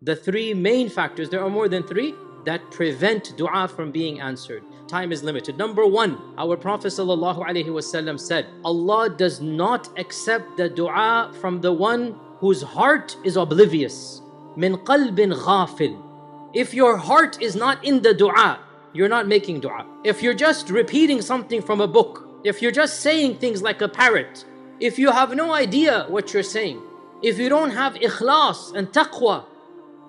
The three main factors, there are more than three, that prevent dua from being answered. Time is limited. Number one, our Prophet ﷺ said, Allah does not accept the dua from the one whose heart is oblivious. Min qalbin ghafil. If your heart is not in the dua, you're not making dua. If you're just repeating something from a book, if you're just saying things like a parrot, if you have no idea what you're saying, if you don't have ikhlas and taqwa,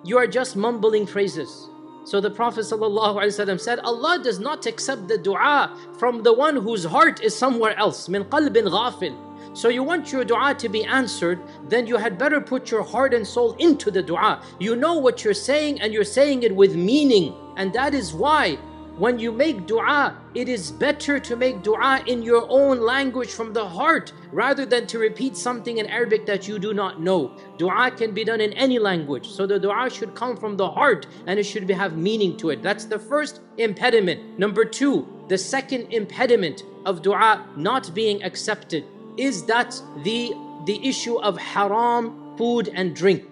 you are just mumbling phrases. So the Prophet ﷺ said, Allah does not accept the dua from the one whose heart is somewhere else. Min qalbin ghafil. So you want your dua to be answered, then you had better put your heart and soul into the dua. You know what you're saying and you're saying it with meaning. And that is why when you make dua, it is better to make dua in your own language from the heart rather than to repeat something in Arabic that you do not know. Dua can be done in any language. So the dua should come from the heart and it should have meaning to it. That's the first impediment. Number two, the second impediment of dua not being accepted is that the issue of haram food and drink.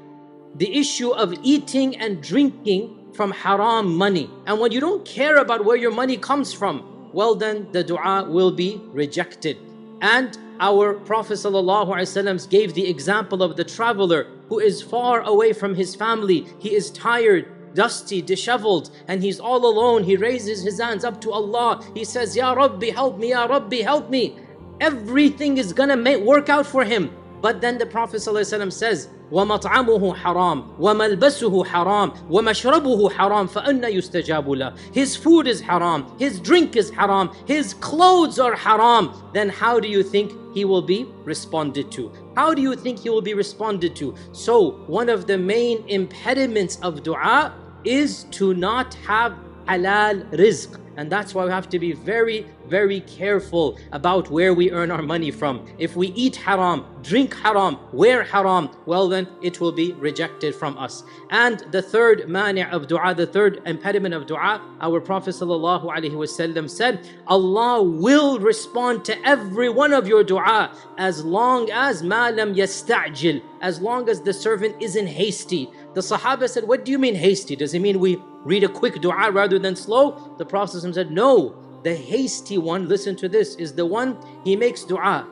The issue of eating and drinking from haram money. And when you don't care about where your money comes from, well then the dua will be rejected. And our Prophet ﷺ gave the example of the traveler who is far away from his family. He is tired, dusty, disheveled, and he's all alone. He raises his hands up to Allah. He says, Ya Rabbi, help me, Ya Rabbi, help me. Everything is gonna work out for him. But then the Prophet ﷺ says, وَمَطْعَمُهُ حَرَامٌ وَمَلْبَسُهُ حَرَامٌ وَمَشْرَبُهُ حَرَامٌ فَأَنَّ يُسْتَجَابُ لَهُ. His food is haram, his drink is haram, his clothes are haram. Then how do you think he will be responded to? How do you think he will be responded to? So one of the main impediments of dua is to not have halal rizq. And that's why we have to be very, very careful about where we earn our money from. If we eat haram, drink haram, wear haram, well then it will be rejected from us. And the third mani' of dua, the third impediment of dua, our Prophet ﷺ said, Allah will respond to every one of your dua as long as ma lam yasta'jil, as long as the servant isn't hasty. The Sahaba said, what do you mean hasty? Does it mean we read a quick dua rather than slow? The Prophet said, no. The hasty one, listen to this, is the one, he makes dua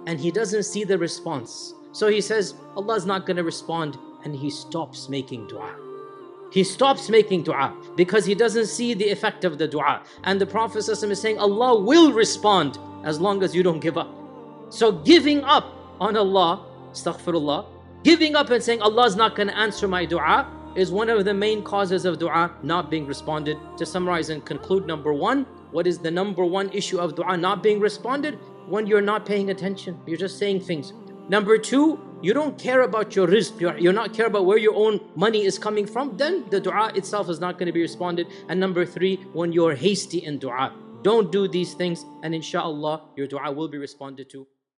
and he doesn't see the response. So he says, Allah is not going to respond, and he stops making dua. He stops making dua because he doesn't see the effect of the dua. And the Prophet is saying, Allah will respond as long as you don't give up. So giving up on Allah, astaghfirullah, giving up and saying Allah is not going to answer my dua is one of the main causes of dua not being responded. To summarize and conclude, number one, what is the number one issue of dua not being responded? When you're not paying attention, you're just saying things. Number two, you don't care about your rizq, you're not care about where your own money is coming from, then the dua itself is not going to be responded. And number three, when you're hasty in dua, don't do these things and inshallah your dua will be responded to.